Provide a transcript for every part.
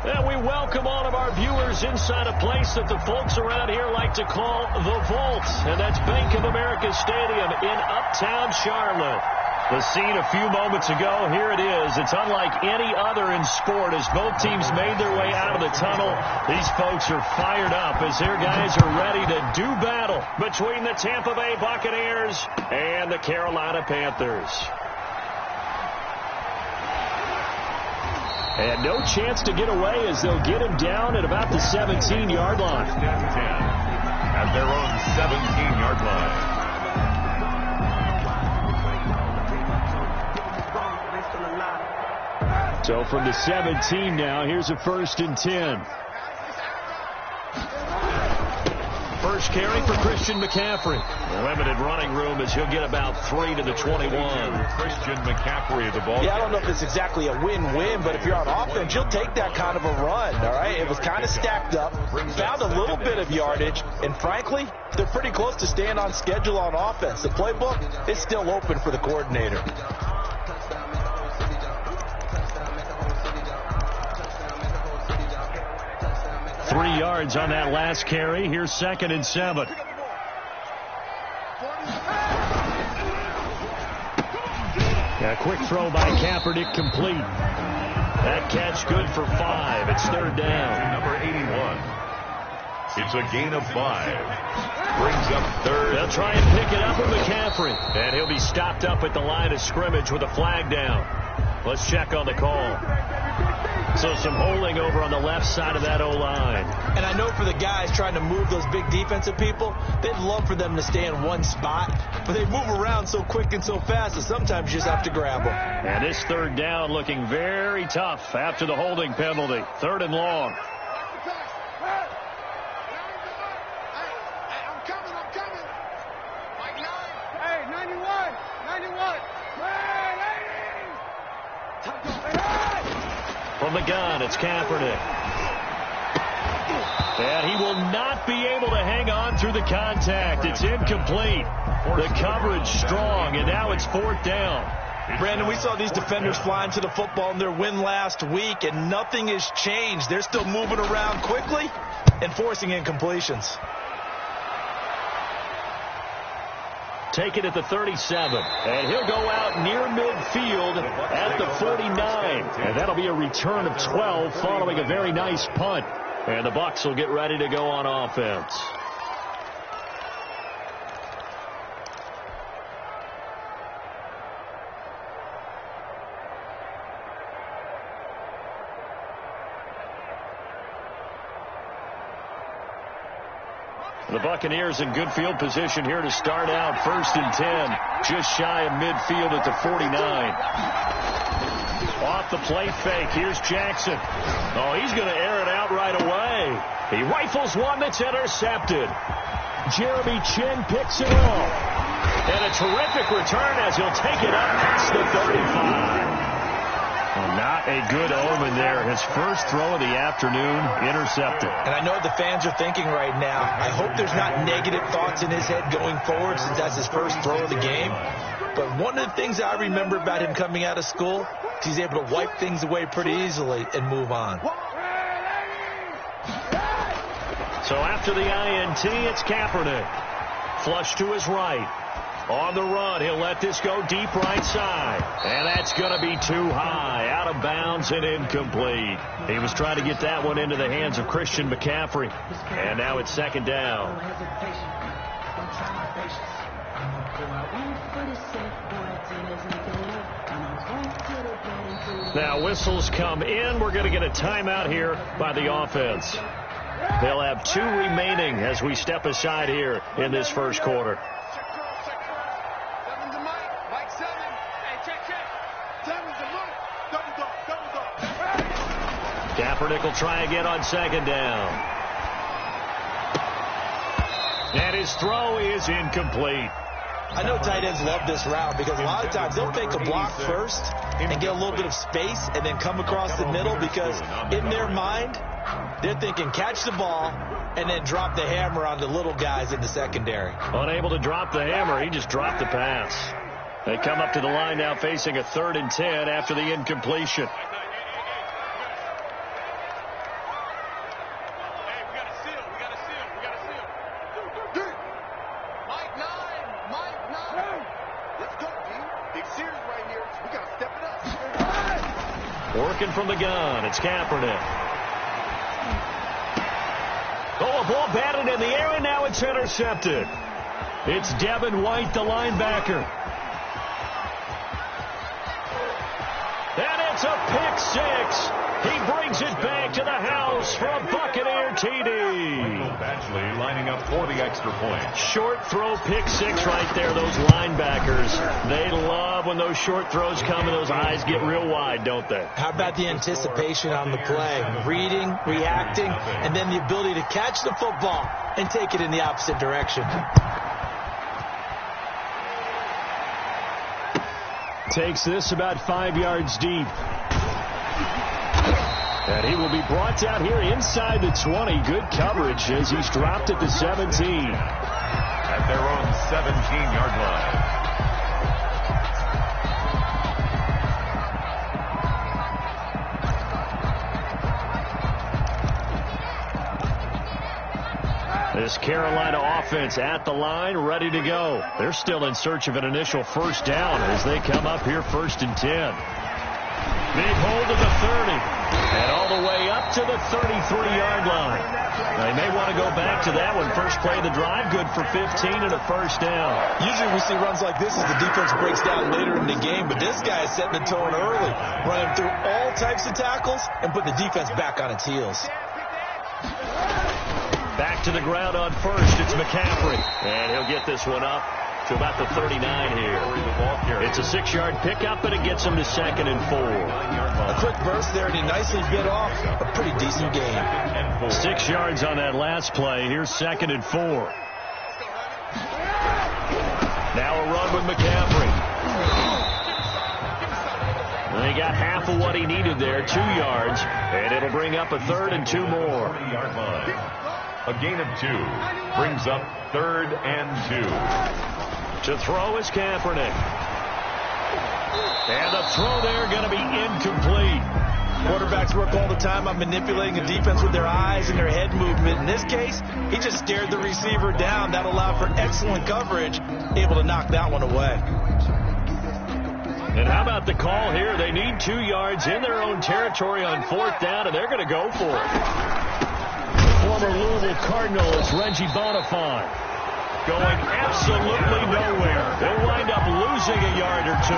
And we welcome all of our viewers inside a place that the folks around here like to call the Vault. And that's Bank of America Stadium in Uptown Charlotte. The scene a few moments ago, here it is. It's unlike any other in sport as both teams made their way out of the tunnel. These folks are fired up as their guys are ready to do battle between the Tampa Bay Buccaneers and the Carolina Panthers. And no chance to get away as they'll get him down at about the 17-yard line. At their own 17-yard line. So from the 17 now, here's a 1st and 10. First carry for Christian McCaffrey. Limited running room as he'll get about 3 to the 21. Christian McCaffrey, the ball. Yeah, I don't know if it's exactly a win-win, but if you're on offense, you'll take that kind of a run, all right? It was kind of stacked up, found a little bit of yardage, and frankly, they're pretty close to staying on schedule on offense. The playbook is still open for the coordinator. 3 yards on that last carry. Here's 2nd and 7. A quick throw by Kaepernick complete. That catch good for 5. It's 3rd down. Number 81. It's a gain of 5. Brings up 3rd. They'll try and pick it up with McCaffrey. And he'll be stopped up at the line of scrimmage with a flag down. Let's check on the call. So some holding over on the left side of that O-line. And I know for the guys trying to move those big defensive people, they'd love for them to stay in one spot. But they move around so quick and so fast that sometimes you just have to grab them. And this 3rd down looking very tough after the holding penalty. 3rd and long. From the gun, it's Kaepernick. And he will not be able to hang on through the contact. It's incomplete. The coverage strong, and now it's 4th down. Brandon, we saw these defenders flying to the football in their win last week, and nothing has changed. They're still moving around quickly and forcing incompletions. Take it at the 37, and he'll go out near midfield at the 49. And that'll be a return of 12 following a very nice punt. And the Bucs will get ready to go on offense. The Buccaneers in good field position here to start out. 1st and 10, just shy of midfield at the 49. Off the play fake, here's Jackson. Oh, he's going to air it out right away. He rifles one that's intercepted. Jeremy Chin picks it off. And a terrific return as he'll take it up past the 35. Well, not a good omen there. His first throw of the afternoon intercepted. And I know what the fans are thinking right now. I hope there's not negative thoughts in his head going forward since that's his first throw of the game. But one of the things I remember about him coming out of school is he's able to wipe things away pretty easily and move on. So after the INT, it's Kaepernick. Flush to his right. On the run, he'll let this go deep right side. And that's going to be too high. Out of bounds and incomplete. He was trying to get that one into the hands of Christian McCaffrey. And now it's 2nd down. Now whistles come in. We're going to get a timeout here by the offense. They'll have 2 remaining as we step aside here in this first quarter. Kaepernick will try again on 2nd down. And his throw is incomplete. I know tight ends love this route because a lot of times they'll take a block first and get a little bit of space and then come across the middle because in their mind, they're thinking catch the ball and then drop the hammer on the little guys in the secondary. Unable to drop the hammer, he just dropped the pass. They come up to the line now facing a 3rd and 10 after the incompletion. Working from the gun. It's Kaepernick. Oh, a ball batted in the air, and now it's intercepted. It's Devin White, the linebacker. And it's a pick six. He brings it back to the house for a Buccaneer TD. Batchley lining up for the extra point. Short throw pick six right there. Those linebackers, they love when those short throws come and those eyes get real wide, don't they? How about the anticipation on the play? Reading, reacting, and then the ability to catch the football and take it in the opposite direction. Takes this about 5 yards deep. And he will be brought down here inside the 20. Good coverage as he's dropped at the 17. At their own 17-yard line. This Carolina offense at the line, ready to go. They're still in search of an initial first down as they come up here 1st and 10. Big hold of the 30. And all the way up to the 33-yard line. Now, they may want to go back to that one. First play of the drive, good for 15 and a first down. Usually we see runs like this as the defense breaks down later in the game, but this guy is setting the tone early, running through all types of tackles and put the defense back on its heels. Back to the ground on first. It's McCaffrey. And he'll get this one up to about the 39 here. It's a 6-yard pickup, and it gets him to 2nd and 4. A quick burst there, and he nicely bit off a pretty decent gain. 6 yards on that last play. Here's 2nd and 4. Now a run with McCaffrey. And he got half of what he needed there, 2 yards, and it'll bring up a 3rd and 2 more. A gain of 2 brings up 3rd and 2. To throw is Kaepernick. And the throw there going to be incomplete. Quarterbacks work all the time on manipulating a defense with their eyes and their head movement. In this case, he just stared the receiver down. That allowed for excellent coverage, able to knock that one away. And how about the call here? They need 2 yards in their own territory on 4th down, and they're going to go for it. Former Louisville Cardinal is Reggie Bonifant. Going absolutely nowhere. They'll wind up losing a yard or 2.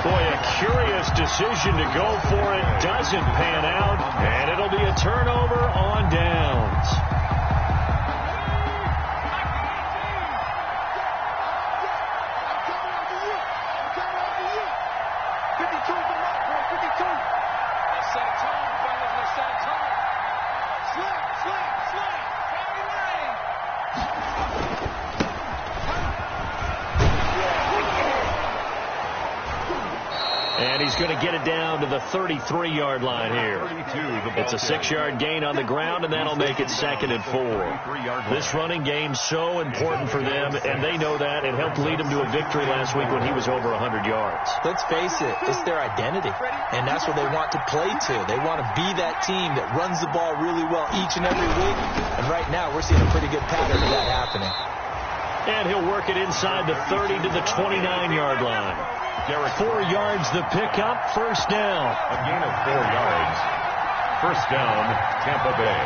Boy, a curious decision to go for it. Doesn't pan out, and it'll be a turnover on downs. He's going to get it down to the 33-yard line here. It's a 6-yard gain on the ground, and that'll make it 2nd and 4. This running game so important for them, and they know that. It helped lead them to a victory last week when he was over 100 yards. Let's face it, it's their identity, and that's what they want to play to. They want to be that team that runs the ball really well each and every week, and right now we're seeing a pretty good pattern of that happening. And he'll work it inside the 30 to the 29-yard line. 4 yards the pickup, first down. A gain of 4 yards. First down, Tampa Bay.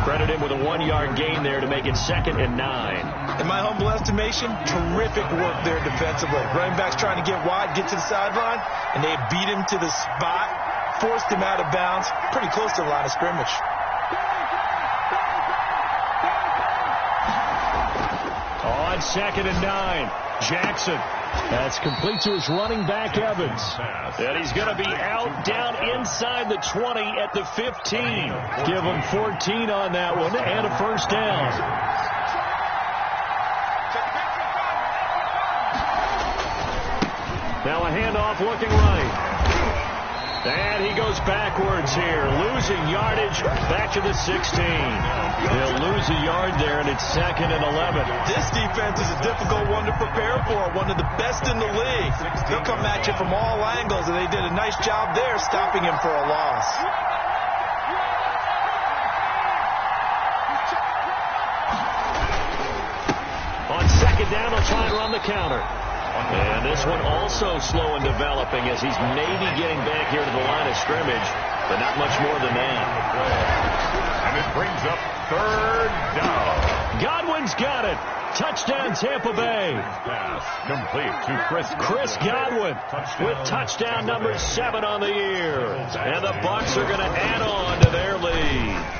Credit him with a 1-yard gain there to make it 2nd and 9. In my humble estimation, terrific work there defensively. Running backs trying to get wide, get to the sideline, and they beat him to the spot. Forced him out of bounds, pretty close to the line of scrimmage. On 2nd and 9, Jackson. That's complete to his running back, Evans. And he's going to be out down inside the 20 at the 15. Give him 14 on that one and a first down. Now a handoff looking right. And he goes backwards here, losing yardage back to the 16. He'll lose a yard there, and it's 2nd and 11. This defense is a difficult one to prepare for, one of the best in the league. They'll come at you from all angles, and they did a nice job there stopping him for a loss. down. He'll try and run the counter. And this one also slow in developing as he's maybe getting back here to the line of scrimmage, but not much more than that. And it brings up third down. Godwin's got it. Touchdown, Tampa Bay. Pass complete to Chris Godwin with touchdown number 7 on the year. And the Bucs are going to add on to their lead.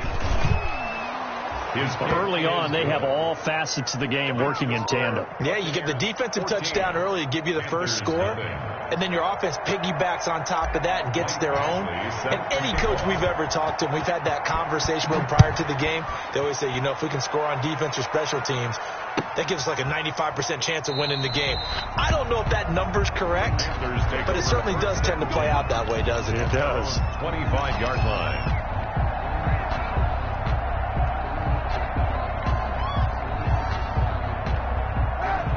Early on, they have all facets of the game working in tandem. Yeah, you get the defensive touchdown early to give you the first score, and then your offense piggybacks on top of that and gets their own. And any coach we've ever talked to, and we've had that conversation with them prior to the game, they always say, you know, if we can score on defense or special teams, that gives us like a 95% chance of winning the game. I don't know if that number's correct, but it certainly does tend to play out that way, doesn't it? It does. 25-yard line.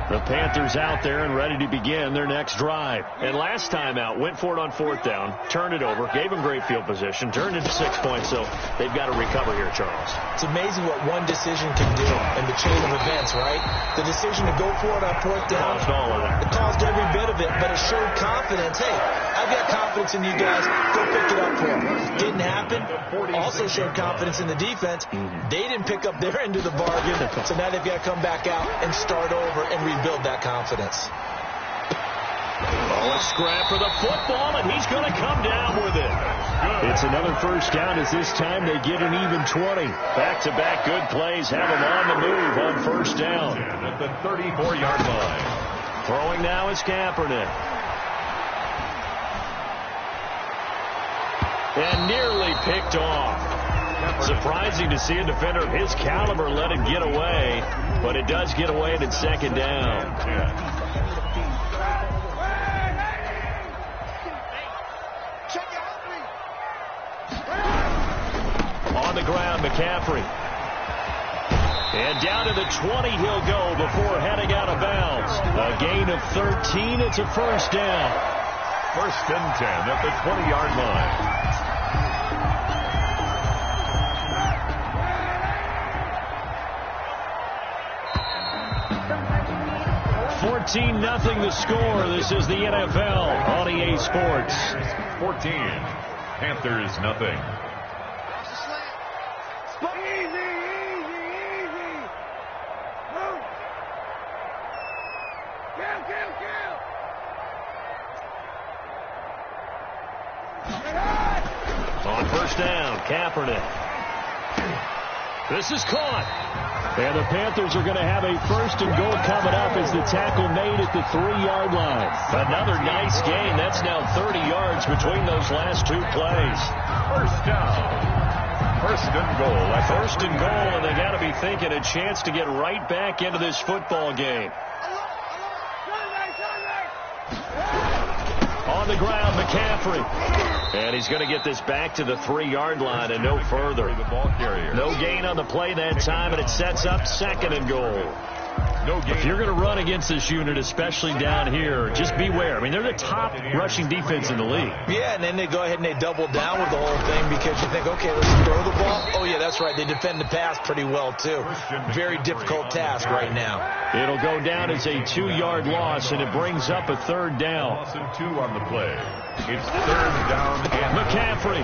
The Panthers out there and ready to begin their next drive. And last time out, went for it on 4th down, turned it over, gave them great field position, turned into 6 points, so they've got to recover here, Charles. It's amazing what one decision can do in the chain of events, right? The decision to go for it on 4th down, Caused all of that. It caused every bit of it, but it showed confidence. Hey, I've got confidence in you guys. Go pick it up for them. Didn't happen. Also showed confidence in the defense. They didn't pick up their end of the bargain, so now they've got to come back out and start over and rebuild that confidence. Oh, a scrap for the football, and he's going to come down with it. It's another first down as this time they get an even 20. Back-to-back good plays have them on the move on first down. At the 34-yard line. Throwing now is Kaepernick. And nearly picked off. Surprising to see a defender of his caliber let it get away, but it does get away at 2nd down. On the ground, McCaffrey. And down to the 20 he'll go before heading out of bounds. A gain of 13. It's a first down. 1st and 10 at the 20-yard line. 14-0 the score. This is the NFL on EA Sports. 14. Panthers nothing. On first down, Kaepernick. This is caught. And the Panthers are going to have a 1st and goal coming up as the tackle made at the 3-yard line. Another nice gain. That's now 30 yards between those last 2 plays. First down. 1st and goal. 1st and goal, and they got to be thinking a chance to get right back into this football game. On the ground, McCaffrey. And he's going to get this back to the 3-yard line and no further. No gain on the play that time, and it sets up 2nd and goal. If you're going to run against this unit, especially down here, just beware. I mean, they're the top rushing defense in the league. Yeah, and then they go ahead and they double down with the whole thing because you think, okay, let's throw the ball. Oh, yeah, that's right. They defend the pass pretty well, too. Very difficult task right now. It'll go down as a 2-yard loss, and it brings up a 3rd down. Loss and 2 on the play. It's 3rd down and McCaffrey.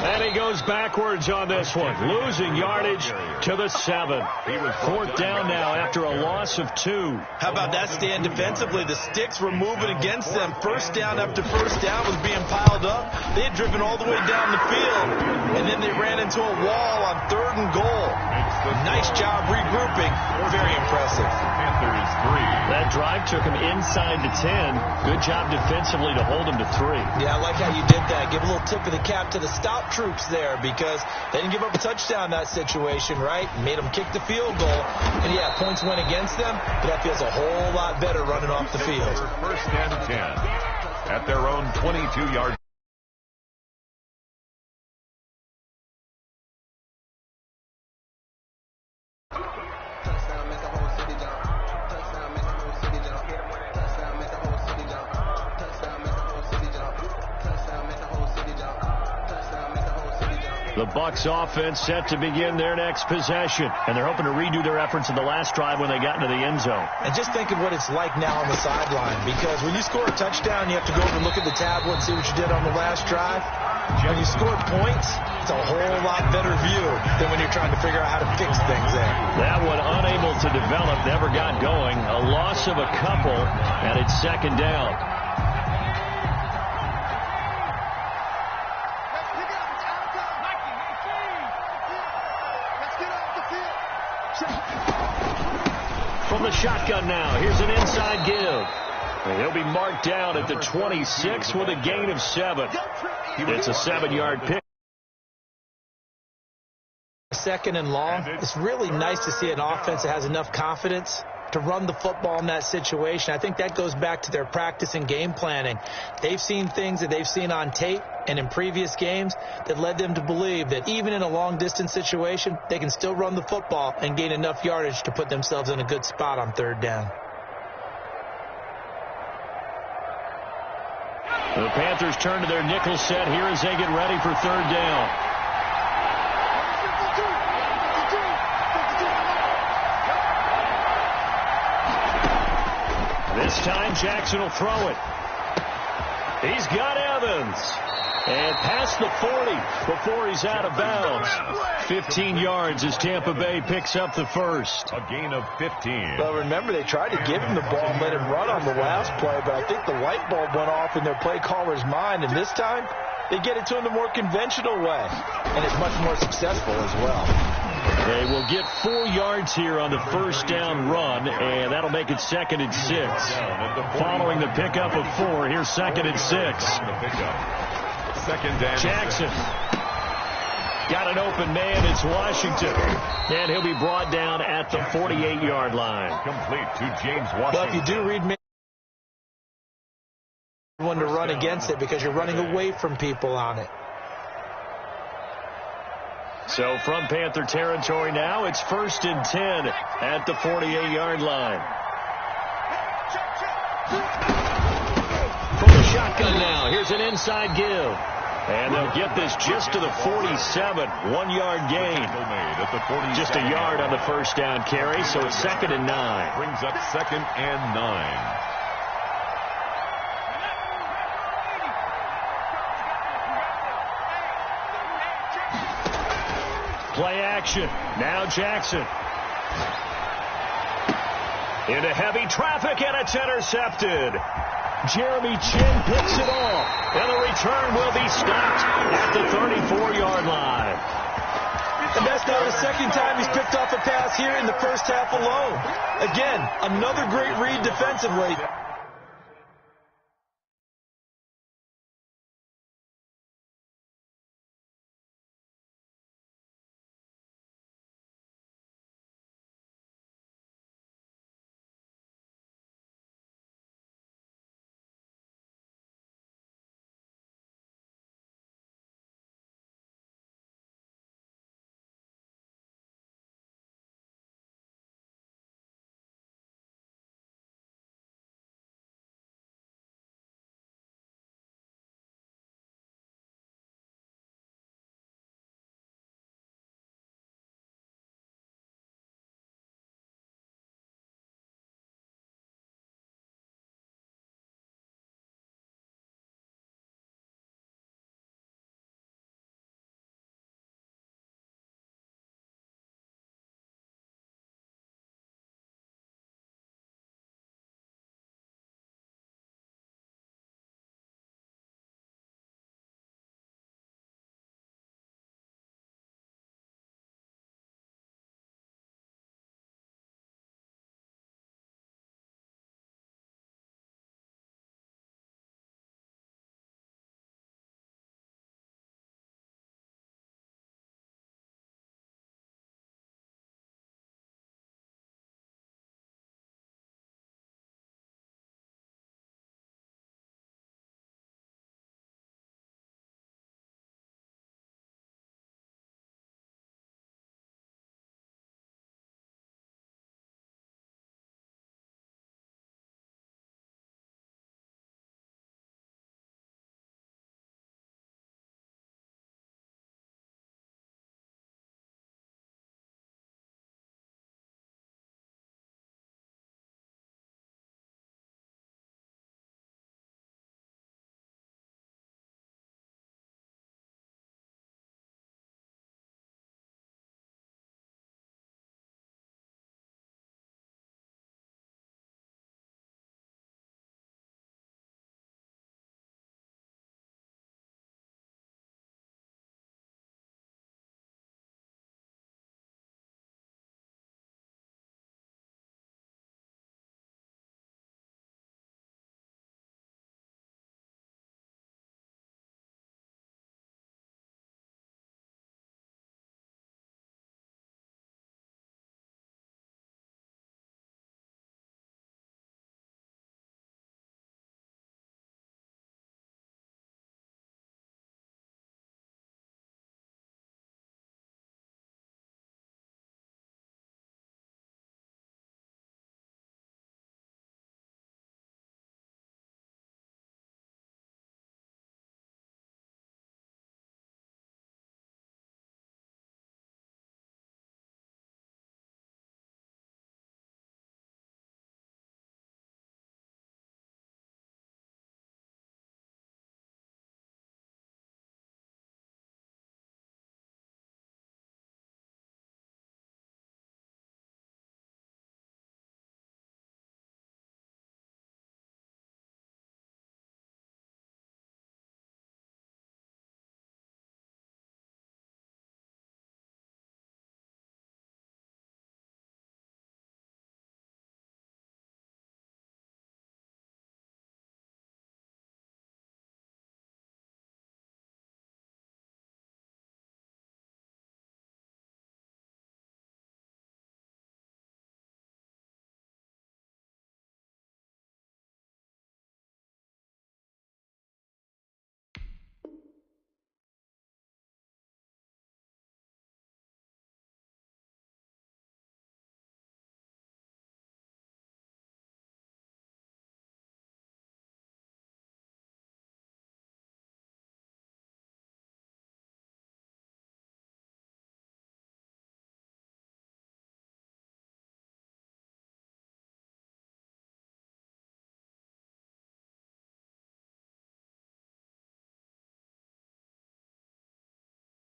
And he goes backwards on this one, losing yardage to the 7. 4th down now after a loss of 2. How about that stand defensively? The sticks were moving against them. First down after first down was being piled up. They had driven all the way down the field, and then they ran into a wall on 3rd and goal. Nice job regrouping. Very impressive. Panthers 3. That drive took him inside the 10. Good job defensively to hold him to 3. Yeah, I like how you did that. Give a little tip of the cap to the stout troops there because they didn't give up a touchdown in that situation, right? Made them kick the field goal. And, yeah, points went against them, but that feels a whole lot better running off the field. 1st and 10 at their own 22-yard. The Bucs offense set to begin their next possession. And they're hoping to redo their efforts in the last drive when they got into the end zone. And just think of what it's like now on the sideline, because when you score a touchdown, you have to go over and look at the tablet and see what you did on the last drive. When you score points, it's a whole lot better view than when you're trying to figure out how to fix things there. That one unable to develop, never got going. A loss of a couple, and it's second down. From the shotgun now, here's an inside give. And he'll be marked down at the 26 with a gain of 7. It's a 7-yard pick. Second and long. It's really nice to see an offense that has enough confidence to run the football in that situation. I think that goes back to their practice and game planning. They've seen things that they've seen on tape and in previous games that led them to believe that even in a long-distance situation, they can still run the football and gain enough yardage to put themselves in a good spot on third down. The Panthers turn to their nickel set here as they get ready for third down. This time Jackson will throw it. He's got Evans. And past the 40 before he's out of bounds. 15 yards as Tampa Bay picks up the first. A gain of 15. Well, remember, they tried to give him the ball and let him run on the last play, but I think the light bulb went off in their play caller's mind, and this time they get it to him the more conventional way, and it's much more successful as well. They will get 4 yards here on the first down run, and that'll make it 2nd and 6. Following the pickup of 4, here's 2nd and 6. Second down. Jackson got an open man. It's Washington. And he'll be brought down at the 48-yard line. Complete to James Washington. Well, if you do read one to run against it because you're running away from people on it. So from Panther territory now, it's 1st and 10 at the 48-yard line. From the shotgun now, here's an inside give. And they'll get this just to the 47, 1-yard gain. Just a yard on the first down carry, so it's 2nd and 9. Brings up 2nd and 9. Play action. Now Jackson. Into heavy traffic, and it's intercepted. Jeremy Chin picks it off, and the return will be stopped at the 34-yard line. And that's now the second time he's picked off a pass here in the first half alone. Again, another great read defensively.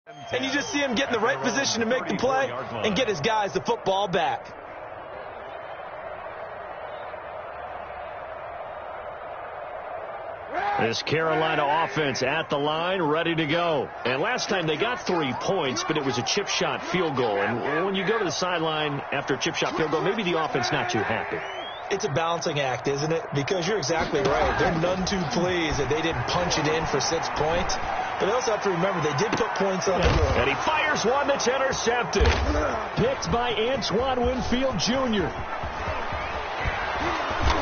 And you just see him get in the right position to make the play and get his guys the football back. This Carolina offense at the line, ready to go. And last time they got 3 points, but it was a chip shot field goal. And when you go to the sideline after a chip shot field goal, maybe the offense not too happy. It's a balancing act, isn't it? Because you're exactly right. They're none too pleased that they didn't punch it in for 6 points. But they also have to remember they did put points on the board. And he fires one that's intercepted. Picked by Antoine Winfield Jr.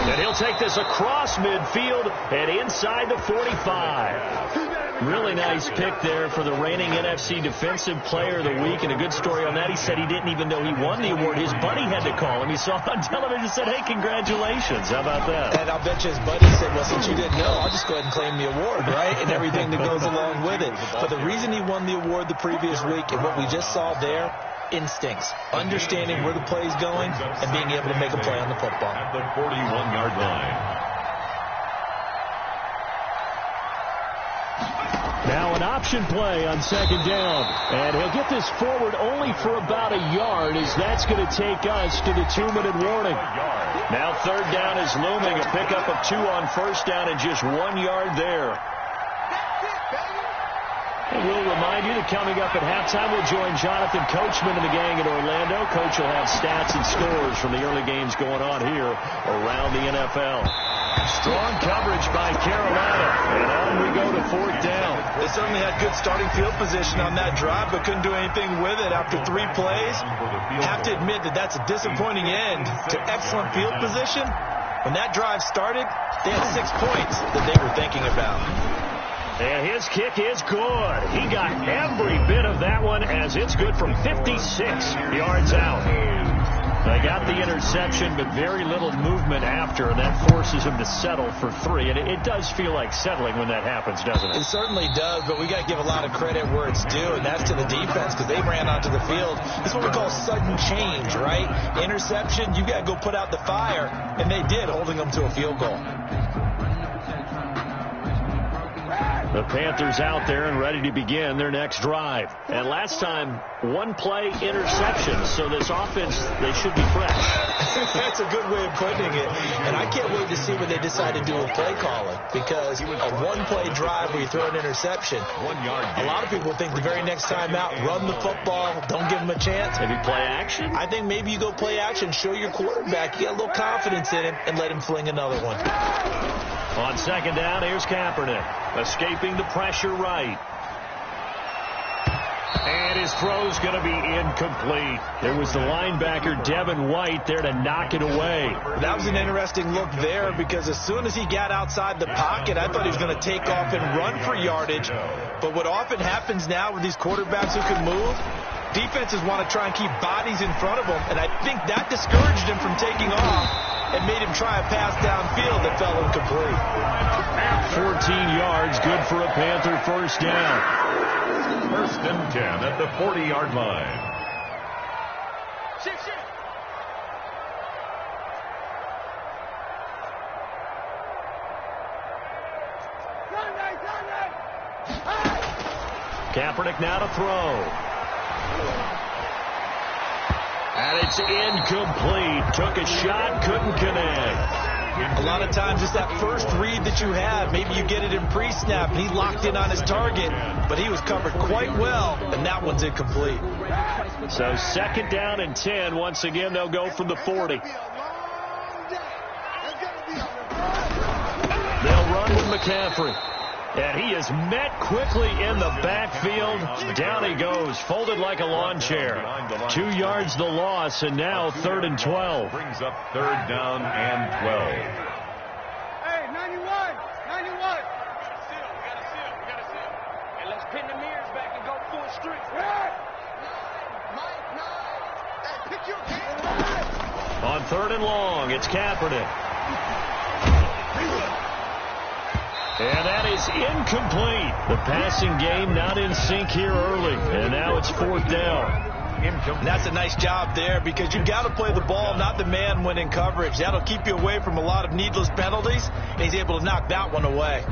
And he'll take this across midfield and inside the 45. Really nice pick there for the reigning NFC Defensive Player of the Week. And a good story on that. He said he didn't even know he won the award. His buddy had to call him. He saw it on television and said, hey, congratulations. How about that? And I'll bet you his buddy said, well, since you didn't know, I'll just go ahead and claim the award, right? And everything that goes along with it. But the reason he won the award the previous week and what we just saw there, instincts, understanding where the play is going, and being able to make a play on the football. At the 41-yard line. Now an option play on second down. And he'll get this forward only for about a yard, as that's going to take us to the 2-minute warning. Now third down is looming. A pickup of 2 on first down and just 1 yard there. And we'll remind you that coming up at halftime, we'll join Jonathan Coachman and the gang in Orlando. Coach will have stats and scores from the early games going on here around the NFL. Strong coverage by Carolina, and on we go to fourth down. They certainly had good starting field position on that drive, but couldn't do anything with it after 3 plays. Have to admit that that's a disappointing end to excellent field position. When that drive started, they had 6 points that they were thinking about. And his kick is good. He got every bit of that one, as it's good from 56 yards out. They got the interception, but very little movement after, and that forces him to settle for 3. And it does feel like settling when that happens, doesn't it? It certainly does, but we got to give a lot of credit where it's due, and that's to the defense, because they ran onto the field. This is what we call sudden change, right? Interception, you got to go put out the fire, and they did, holding them to a field goal. The Panthers out there and ready to begin their next drive. And last time, 1 play interception. So this offense, they should be fresh. That's a good way of putting it. And I can't wait to see what they decide to do with play calling. Because a 1-play drive where you throw an interception, 1 yard. A lot of people think the very next time out, run the football, don't give them a chance. Maybe play action? I think maybe you go play action, show your quarterback, you got a little confidence in him, and let him fling another one. On second down, here's Kaepernick, escaping the pressure right. And his throw's going to be incomplete. There was the linebacker, Devin White, there to knock it away. That was an interesting look there, because as soon as he got outside the pocket, I thought he was going to take off and run for yardage. But what often happens now with these quarterbacks who can move, defenses want to try and keep bodies in front of them, and I think that discouraged him from taking off and made him try a pass downfield that fell incomplete. 14 yards, good for a Panther first down. 1st and 10 at the 40-yard line. Kaepernick now to throw. And it's incomplete. Took a shot, couldn't connect. A lot of times it's that first read that you have. Maybe you get it in pre-snap, and he locked in on his target, but he was covered quite well, and that one's incomplete. So second down and 10. Once again, they'll go from the 40. They'll run with McCaffrey. And he is met quickly in the backfield. Down he goes, folded like a lawn chair. 2 yards the loss, and now 3rd and 12. Brings up 3rd down and 12. Hey, 91. We gotta seal. And let's pin the mirrors back and go full street. Hey, pick your game. On 3rd and long, it's Kaepernick. And that is incomplete. The passing game not in sync here early. And now it's 4th down. And that's a nice job there, because you've got to play the ball, not the man when in coverage. That'll keep you away from a lot of needless penalties, and he's able to knock that one away.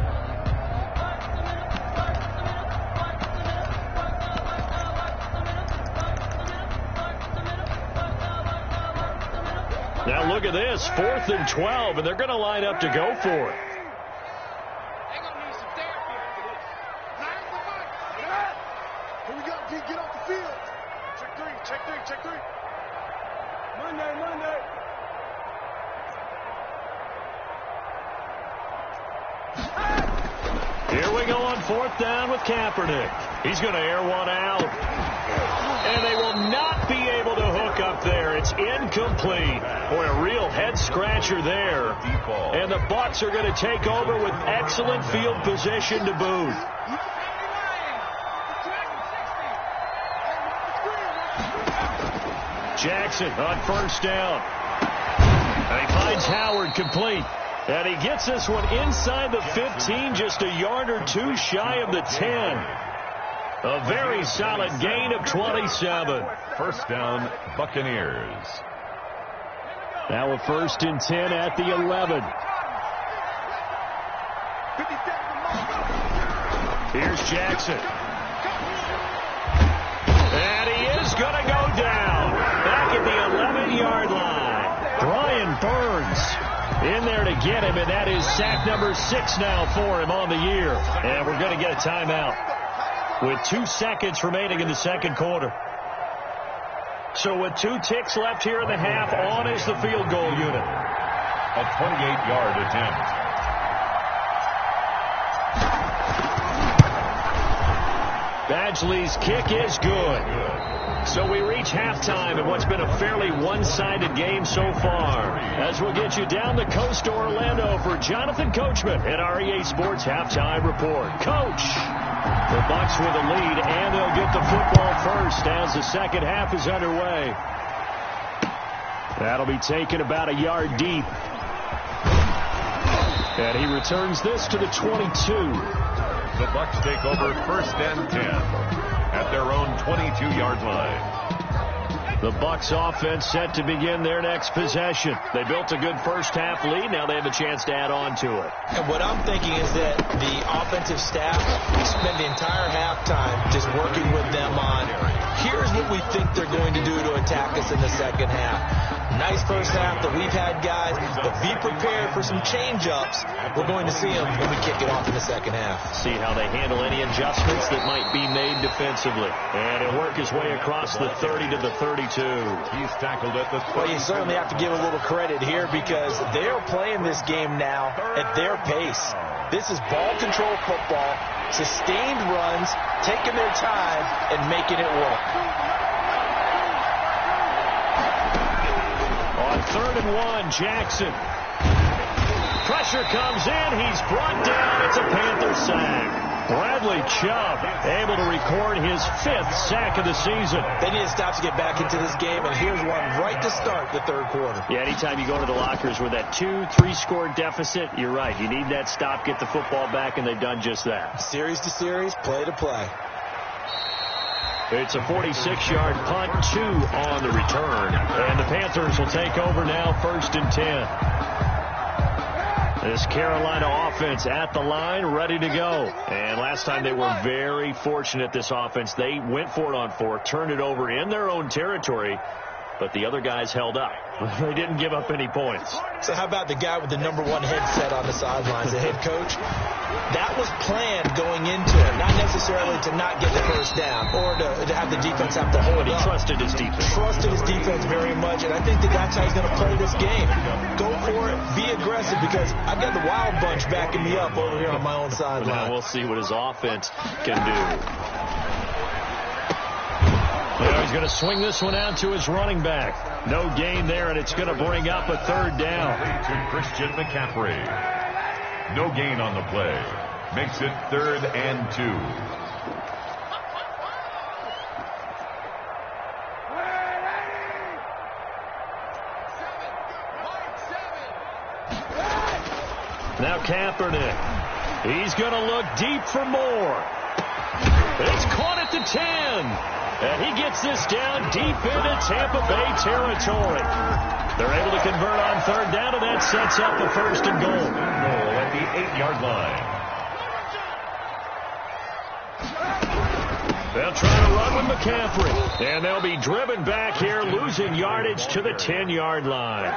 Now look at this, 4th and 12, and they're going to line up to go for it. They're going to need some therapy after this. Here we go, D, get off the field. Check three, check three, check three. Monday. Here we go on 4th down with Kaepernick. He's going to air one out. And they will not be able to hook up there. It's incomplete. Boy, a real head-scratcher there. And the Bucs are going to take over with excellent field position to boot. Jackson on 1st down. And he finds Howard complete. And he gets this one inside the 15, just a yard or two shy of the 10. A very solid gain of 27. 1st down, Buccaneers. Now a 1st and 10 at the 11. Here's Jackson. And he is going to go down. Back at the 11-yard line. Brian Burns in there to get him, and that is sack number 6 now for him on the year. And we're going to get a timeout with 2 seconds remaining in the 2nd quarter. So with 2 ticks left here in the half, on is the field goal unit. A 28-yard attempt. Badgley's kick is good. So we reach halftime in what's been a fairly one-sided game so far. As we'll get you down the coast to Orlando for Jonathan Coachman at our EA Sports Halftime Report. Coach, the Bucs with a lead, and they'll get the football first as the 2nd half is underway. That'll be taken about a yard deep. And he returns this to the 22. The Bucs take over 1st and 10 at their own 22-yard line. The Bucs offense set to begin their next possession. They built a good 1st half lead. Now they have a chance to add on to it. And what I'm thinking is that the offensive staff spend the entire halftime just working with them on, here's what we think they're going to do to attack us in the 2nd half. Nice 1st half that we've had, guys, but be prepared for some change-ups. We're going to see them when we kick it off in the 2nd half. See how they handle any adjustments that might be made defensively. And he'll work his way across the 30 to the 32. He's tackled at the 30. Well, you certainly have to give a little credit here because they're playing this game now at their pace. This is ball control football, sustained runs, taking their time, and making it work. On 3rd and 1, Jackson. Pressure comes in. He's brought down. It's a Panther sack. Bradley Chubb able to record his 5th sack of the season. They need to stop to get back into this game, and here's one right to start the 3rd quarter. Yeah, anytime you go to the lockers with that 2-3 score deficit, you're right. You need that stop, get the football back, and they've done just that. Series to series, play to play. It's a 46-yard punt, 2 on the return. And the Panthers will take over now, 1st and 10. This Carolina offense at the line, ready to go. And last time they were very fortunate, this offense. They went for it on 4, turned it over in their own territory, but the other guys held up. They didn't give up any points. So how about the guy with the number 1 headset on the sidelines, the head coach? That was planned going into it, not necessarily to not get the 1st down or to have the defense have to hold He up. trusted his defense. Trusted his defense very much, and I think that's how he's going to play this game. Go for it, be aggressive, because I've got the Wild Bunch backing me up over here on my own sideline. Now we'll see what his offense can do. Now he's going to swing this one out to his running back. No gain there, and it's going to bring up a 3rd down. To Christian McCaffrey. No gain on the play. Makes it 3rd and 2. Now Kaepernick. He's going to look deep for more. It's caught at the 10. And he gets this down deep into Tampa Bay territory. They're able to convert on 3rd down, and that sets up a 1st and goal. Goal at the 8-yard line. They'll try to run with McCaffrey. And they'll be driven back here, losing yardage to the 10-yard line.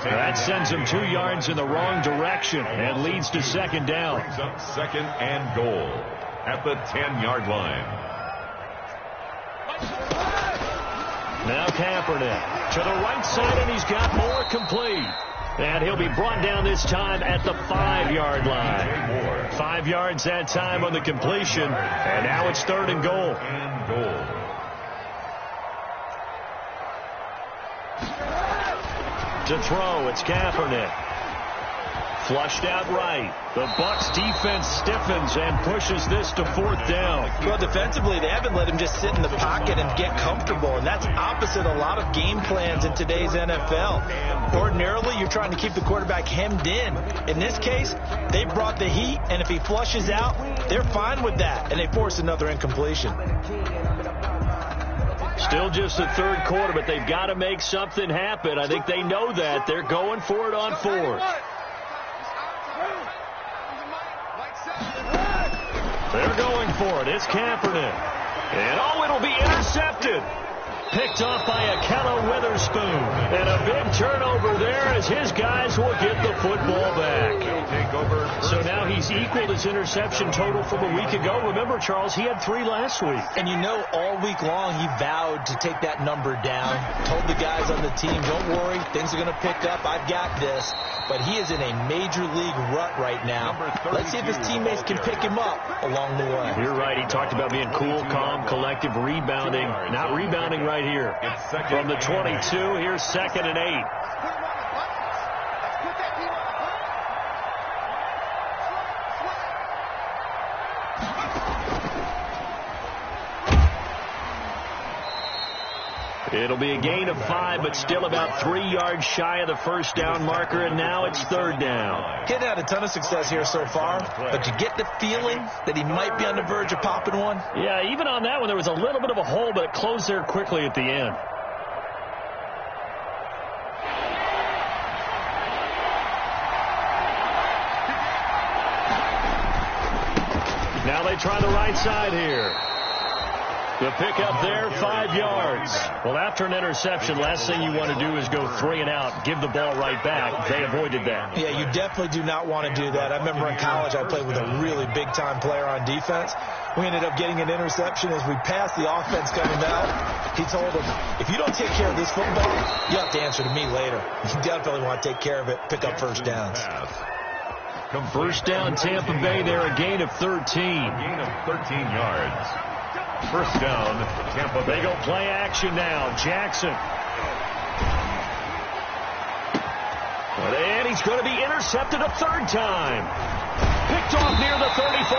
That sends them 2 yards in the wrong direction and leads to second down. Brings up second and goal at the 10-yard line. Now Kaepernick to the right side, and he's got more complete. And he'll be brought down this time at the 5-yard line. 5 yards that time on the completion, and now it's third and goal. To throw, it's Kaepernick. Flushed out right. The Bucs defense stiffens and pushes this to fourth down. Well, defensively, they haven't let him just sit in the pocket and get comfortable, and that's opposite a lot of game plans in today's NFL. Ordinarily, you're trying to keep the quarterback hemmed in. In this case, they brought the heat, and if he flushes out, they're fine with that, and they force another incompletion. Still just the third quarter, but they've got to make something happen. I think they know that. They're going for it on fourth. They're going for it. It's Kaepernick. And, it'll be intercepted. Picked off by Akello Witherspoon. And a big turnover there as his guys will get the football back. So now he's equaled his interception total from a week ago. Remember, Charles, he had 3 last week. And all week long he vowed to take that number down. Told the guys on the team, don't worry, things are going to pick up. I've got this. But he is in a major league rut right now. Let's see if his teammates can pick him up along the way. You're right. He talked about being cool, calm, collective, rebounding. Not rebounding right here. From the 22, here's second and 8. It'll be a gain of 5, but still about 3 yards shy of the first down marker, and now it's third down. Getting had a ton of success here so far, but you get the feeling that he might be on the verge of popping one. Yeah, even on that one, there was a little bit of a hole, but it closed there quickly at the end. Now they try the right side here. The pickup there, 5 yards. Well, after an interception, last thing you want to do is go 3 and out, give the ball right back. They avoided that. Yeah, you definitely do not want to do that. I remember in college I played with a really big-time player on defense. We ended up getting an interception as we passed the offense coming out. He told him, if you don't take care of this football, you have to answer to me later. You definitely want to take care of it, pick up first downs. First down, Tampa Bay there, a gain of 13. Gain of 13 yards. First down, Tampa Bay. They go play action now. Jackson. And he's going to be intercepted a third time. Picked off near the 34.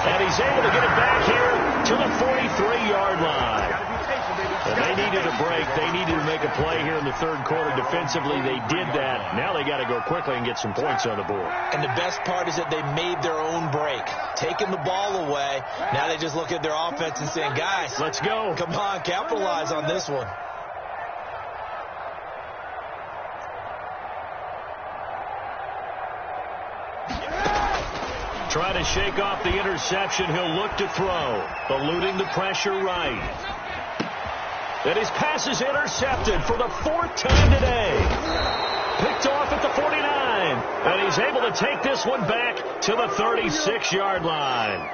And he's able to get it back here to the 43-yard line. And they needed a break. They needed to make a play here in the third quarter. Defensively, they did that. Now they got to go quickly and get some points on the board. And the best part is that they made their own break. Taking the ball away. Now they just look at their offense and saying, guys, let's go. Come on, capitalize on this one. Try to shake off the interception. He'll look to throw. Eluding the pressure right. And his pass is intercepted for the 4th time today. Picked off at the 49. And he's able to take this one back to the 36-yard line.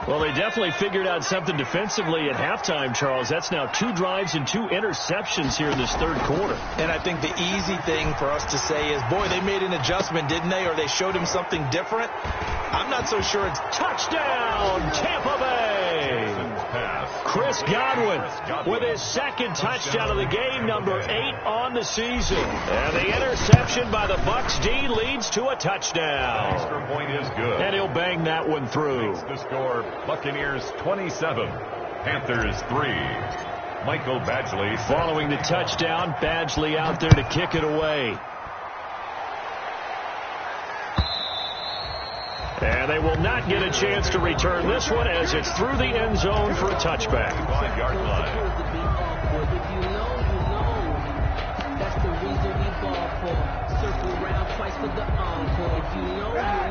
Well, they definitely figured out something defensively at halftime, Charles. That's now 2 drives and 2 interceptions here in this third quarter. And I think the easy thing for us to say is, boy, they made an adjustment, didn't they? Or they showed him something different. I'm not so sure it's touchdown, Tampa Bay. Chris Godwin with his 2nd touchdown of the game, number 8 on the season. And the interception by the Bucs D leads to a touchdown. Extra point is good. And he'll bang that one through. Makes the score Buccaneers 27, Panthers 3. Michael Badgley following the touchdown. Badgley out there to kick it away. And they will not get a chance to return this one as it's through the end zone for a touchback. 5-yard line.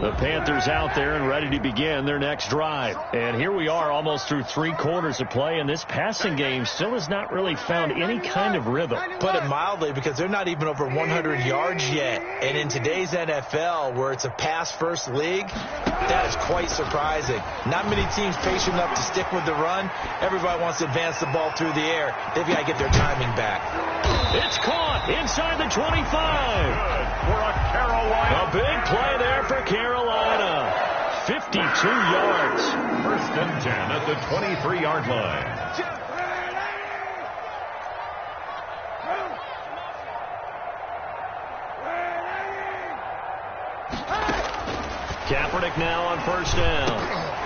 The Panthers out there and ready to begin their next drive. And here we are almost through 3 quarters of play, and this passing game still has not really found any kind of rhythm. Put it mildly, because they're not even over 100 yards yet. And in today's NFL, where it's a pass-first league, that is quite surprising. Not many teams patient enough to stick with the run. Everybody wants to advance the ball through the air. They've got to get their timing back. It's caught inside the 25. Good for a Carolina. A big play there for Carolina. 52 yards. First and 10 at the 23-yard line. Kaepernick now on first down.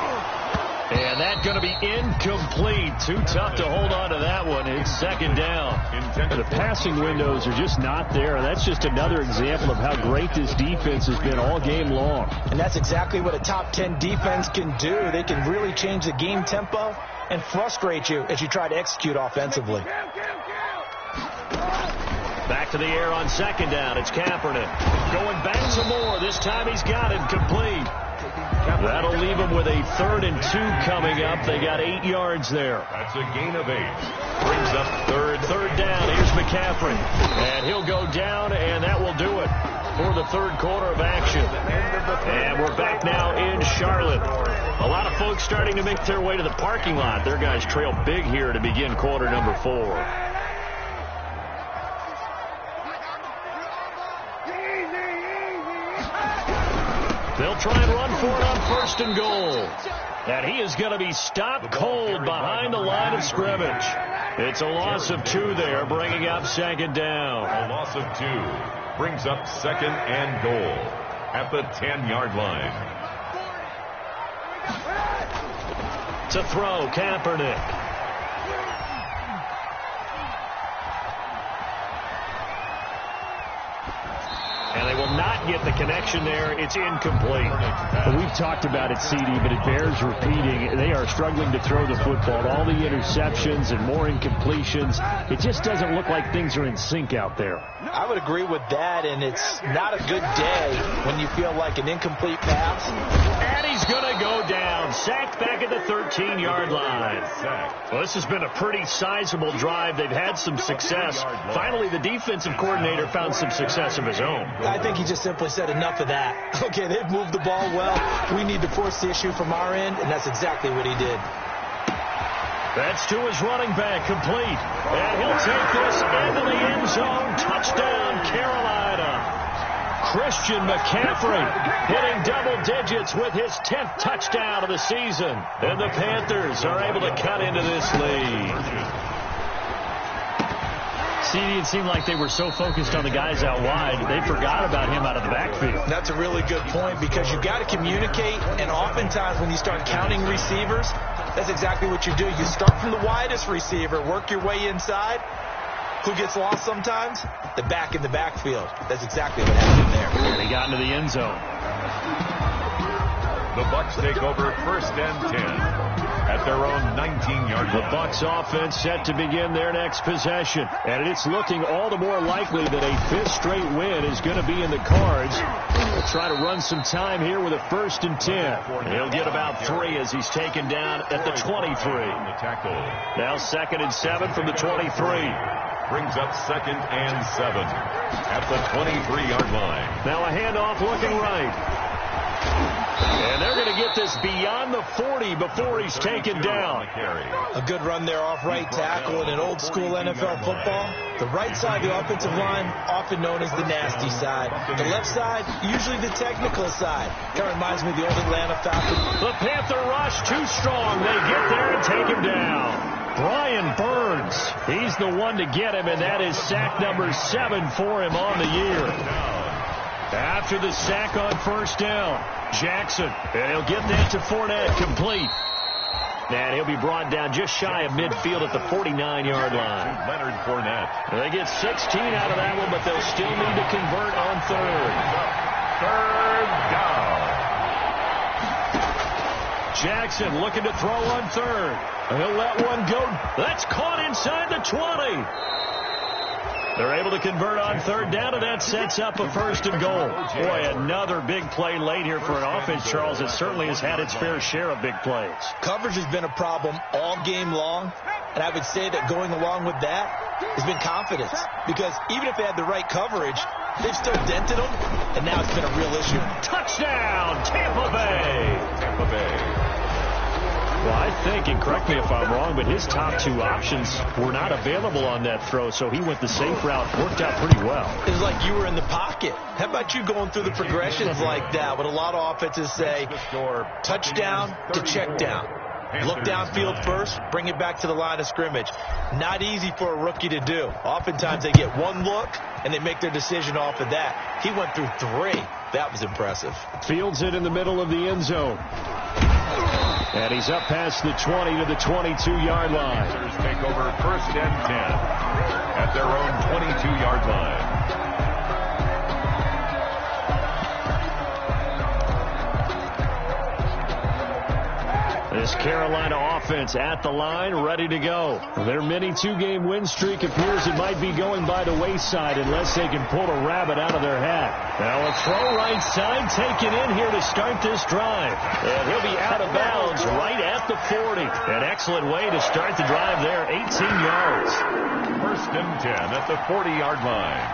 And that's going to be incomplete. Too tough to hold on to that one. It's second down. The passing windows are just not there. That's just another example of how great this defense has been all game long. And that's exactly what a top 10 defense can do. They can really change the game tempo and frustrate you as you try to execute offensively. Back to the air on second down. It's Kaepernick. Going back some more. This time he's got it complete. That'll leave them with a 3rd and 2 coming up. They got 8 yards there. That's a gain of 8. Brings up third down. Here's McCaffrey. And he'll go down, and that will do it for the 3rd quarter of action. And we're back now in Charlotte. A lot of folks starting to make their way to the parking lot. Their guys trail big here to begin quarter number 4. They'll try and run for it on first and goal. And he is going to be stopped cold behind the line of scrimmage. It's a loss of 2 there, bringing up second down. A loss of 2 brings up second and goal at the 10-yard line. To throw, Kaepernick. And they will not get the connection there. It's incomplete. Well, we've talked about it, CD, but it bears repeating. They are struggling to throw the football. All the interceptions and more incompletions. It just doesn't look like things are in sync out there. I would agree with that, and it's not a good day when you feel like an incomplete pass. And he's going to go down. Sacked back at the 13-yard line. Well, this has been a pretty sizable drive. They've had some success. Finally, the defensive coordinator found some success of his own. I think he just simply said enough of that. Okay, they've moved the ball well. We need to force the issue from our end, and that's exactly what he did. That's to his running back, complete. And he'll take this into the end zone. Touchdown, Carolina. Christian McCaffrey hitting double digits with his 10th touchdown of the season. And the Panthers are able to cut into this lead. CD, it seemed like they were so focused on the guys out wide, they forgot about him out of the backfield. That's a really good point, because you've got to communicate, and oftentimes when you start counting receivers, that's exactly what you do. You start from the widest receiver, work your way inside. Who gets lost sometimes? The back in the backfield. That's exactly what happened there. And he got into the end zone. The Bucs take over first and 10 at their own 19-yard line. The Bucs offense set to begin their next possession. And it's looking all the more likely that a 5th straight win is going to be in the cards. They'll try to run some time here with a 1st and 10. He'll get about 3 as he's taken down at the 23. Now 2nd and 7 from the 23. Brings up 2nd and 7 at the 23-yard line. Now a handoff looking right. And they're going to get this beyond the 40 before he's taken down. A good run there off right tackle in an old school NFL football. The right side of the offensive line, often known as the nasty side. The left side, usually the technical side. Kind of reminds me of the old Atlanta Falcons. The Panther rush too strong. They get there and take him down. Brian Burns, he's the one to get him, and that is sack number 7 for him on the year. After the sack on first down, Jackson, and he'll get that to Fournette, complete. And he'll be brought down just shy of midfield at the 49-yard line. Leonard Fournette. They get 16 out of that one, but they'll still need to convert on 3rd. 3rd down. Jackson looking to throw on 3rd. He'll let one go. That's caught inside the 20. They're able to convert on third down, and that sets up a first and goal. Boy, another big play late here for an offense, Charles, that certainly has had its fair share of big plays. Coverage has been a problem all game long, and I would say that going along with that has been confidence. Because even if they had the right coverage, they've still dented them, and now it's been a real issue. Touchdown, Tampa Bay! Tampa Bay. Well, I think, and correct me if I'm wrong, but his top two options were not available on that throw, so he went the safe route. Worked out pretty well. It was like you were in the pocket. How about you going through the progressions like that? What a lot of offenses say, touchdown to check down. Look downfield first, bring it back to the line of scrimmage. Not easy for a rookie to do. Oftentimes they get one look, and they make their decision off of that. He went through three. That was impressive. Fields it in the middle of the end zone. And he's up past the 20 to the 22-yard line. Take over first and 10 at their own 22-yard line. This Carolina offense at the line, ready to go. Their mini two-game win streak appears it might be going by the wayside unless they can pull a rabbit out of their hat. Now a throw right side taken in here to start this drive. And he'll be out of bounds right at the 40. An excellent way to start the drive there, 18 yards. First and 10 at the 40-yard line.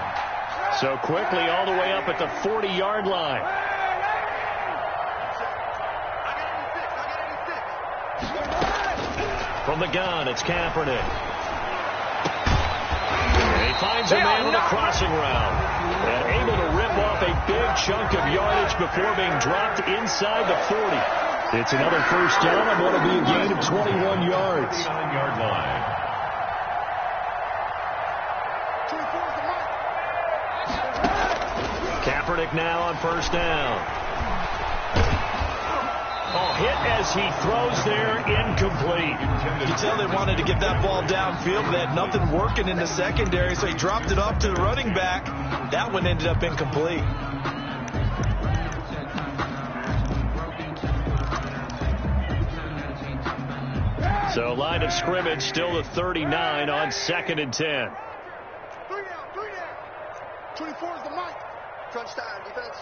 So quickly all the way up at the 40-yard line. From the gun, it's Kaepernick. And he finds a man on a crossing route. And able to rip off a big chunk of yardage before being dropped inside the 40. It's another first down and what will be a gain of 21 yards. 39-yard line. Kaepernick now on first down. Oh, hit as he throws there, incomplete. You tell they wanted to get that ball downfield, but they had nothing working in the secondary, so he dropped it off to the running back. That one ended up incomplete. So line of scrimmage still the 39 on 2nd and 10. 3 down. 24 is the mic. Crunch time, defense.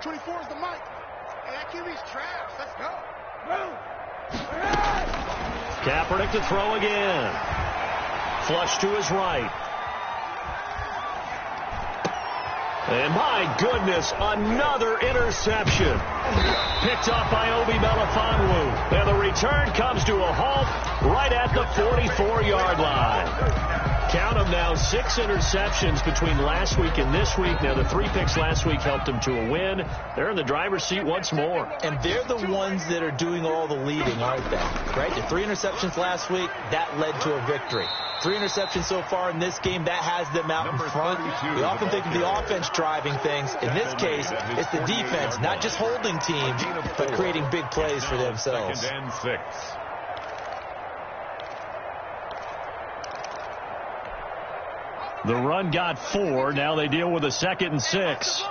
24 is the mic. Hey, that QB's trash. Let's go. Move. Kaepernick to throw again. Flush to his right. And my goodness, another interception. Picked off by Obi Melifonwu. And the return comes to a halt right at the 44-yard line. Count them now, 6 interceptions between last week and this week. Now, the 3 picks last week helped them to a win. They're in the driver's seat once more. And they're the ones that are doing all the leading, aren't they? Right? The 3 interceptions last week, that led to a victory. 3 interceptions so far in this game, that has them out in front. We often think of the offense driving things. In this case, it's the defense, not just holding teams, but creating big plays for themselves. 2nd and 6. The run got 4. Now they deal with a 2nd and 6.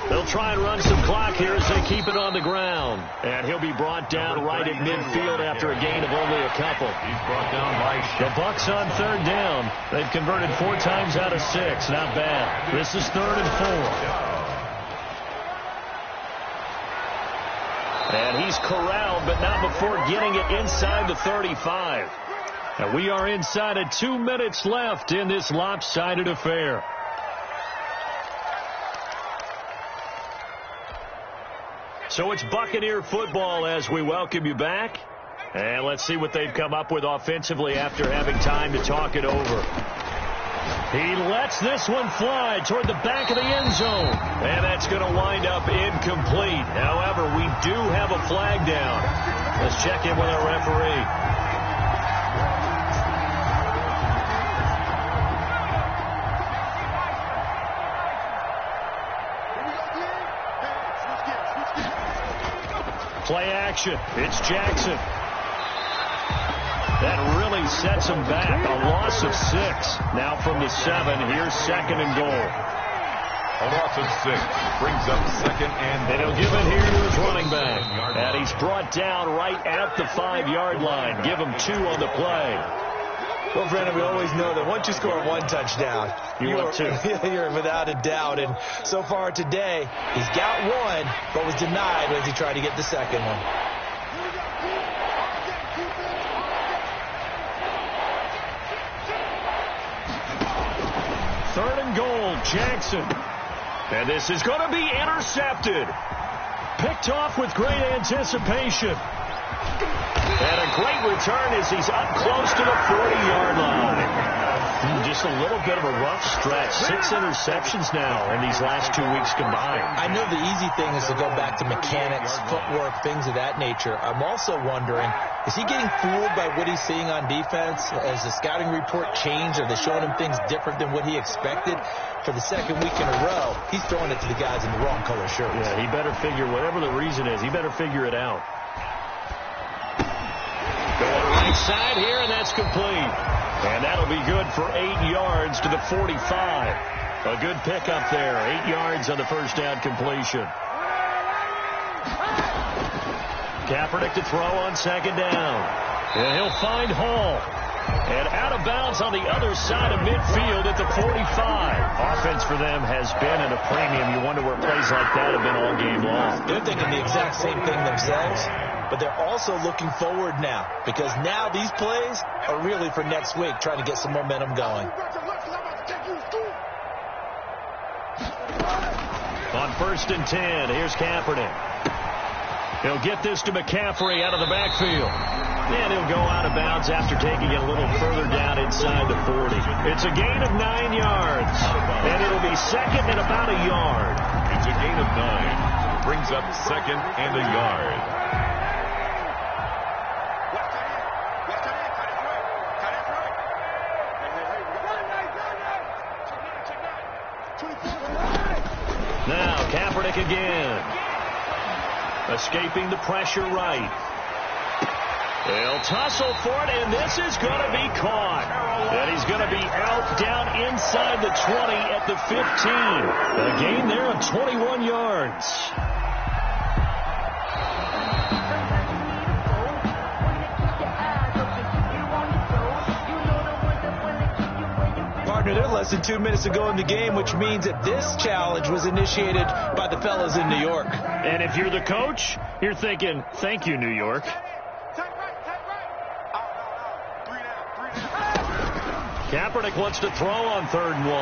They'll try and run some clock here as they keep it on the ground. And he'll be brought down right at midfield after a gain of only a couple. He's brought down by the Bucs on 3rd down. They've converted 4 times out of 6. Not bad. This is 3rd and 4. And he's corralled, but not before getting it inside the 35. And we are inside of 2 minutes left in this lopsided affair. So it's Buccaneer football as we welcome you back. And let's see what they've come up with offensively after having time to talk it over. He lets this one fly toward the back of the end zone. And that's going to wind up incomplete. However, we do have a flag down. Let's check in with our referee. Play action. It's Jackson. That really sets him back. A loss of 6. Now from the 7, here's 2nd and goal. A loss of 6 brings up second and he'll give it here to his running back. And he's brought down right at the 5-yard line. Give him 2 on the play. Well, Brandon, we always know that once you score 1 touchdown, you're without a doubt. And so far today, he's got 1, but was denied as he tried to get the second one. Third and goal, Jackson. And this is going to be intercepted. Picked off with great anticipation. And a great return as he's up close to the 40-yard line. Just a little bit of a rough stretch. 6 interceptions now in these last 2 weeks combined. I know the easy thing is to go back to mechanics, footwork, things of that nature. I'm also wondering, is he getting fooled by what he's seeing on defense? Has the scouting report changed? Are they showing him things different than what he expected? For the second week in a row, he's throwing it to the guys in the wrong color shirts. Yeah, he better figure, whatever the reason is, he better figure it out. Going right side here, and that's complete. And that'll be good for 8 yards to the 45. A good pickup there. 8 yards on the first down completion. Kaepernick to throw on second down. And he'll find Hall. And out of bounds on the other side of midfield at the 45. Offense for them has been at a premium. You wonder where plays like that have been all game long. They're thinking the exact same thing themselves, but they're also looking forward now, because now these plays are really for next week, trying to get some momentum going. On 1st and 10, here's Kaepernick. He'll get this to McCaffrey out of the backfield. And he'll go out of bounds after taking it a little further down inside the 40. It's a gain of 9 yards. And it'll be second and about a yard. It's a gain of 9. Brings up second and a yard. Now, Kaepernick again. Escaping the pressure right. They'll tussle for it, and this is going to be caught. And he's going to be out down inside the 20 at the 15. A gain there of 21 yards. Partner, they're less than 2 minutes to go in the game, which means that this challenge was initiated by the fellas in New York. And if you're the coach, you're thinking, thank you, New York. Kaepernick wants to throw on 3rd and 1.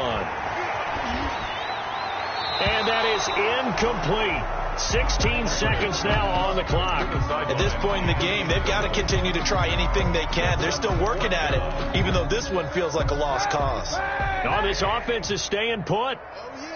And that is incomplete. 16 seconds now on the clock. At this point in the game, they've got to continue to try anything they can. They're still working at it, even though this one feels like a lost cause. No, this offense is staying put.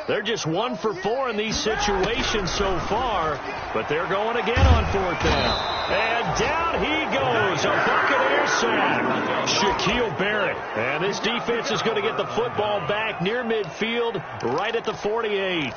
They're just 1 for 4 in these situations so far, but they're going again on 4th down. And down he goes, a Buccaneer sack. Shaquille Barrett. And this defense is going to get the football back near midfield, right at the 48.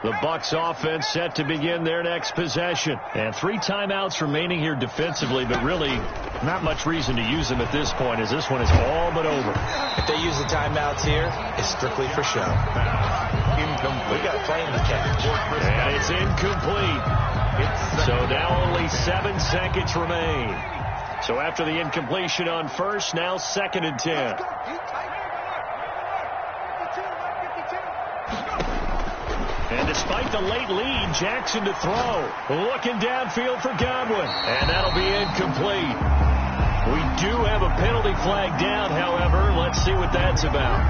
The Bucs offense set to begin their next possession. And 3 timeouts remaining here defensively, but really not much reason to use them at this point, as this one is all but over. If they use the timeouts here, it's strictly for show. Incomplete. We got playing to catch. And it's incomplete. So now only 7 seconds remain. So after the incompletion on first, now 2nd and 10. And despite the late lead, Jackson to throw. Looking downfield for Godwin. And that'll be incomplete. We do have a penalty flag down, however. Let's see what that's about.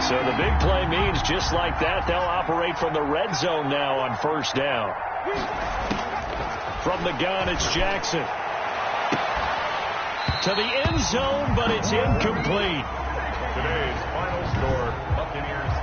So the big play means just like that, they'll operate from the red zone now on 1st down. From the gun, it's Jackson. To the end zone, but it's incomplete. Today's final score, Buccaneers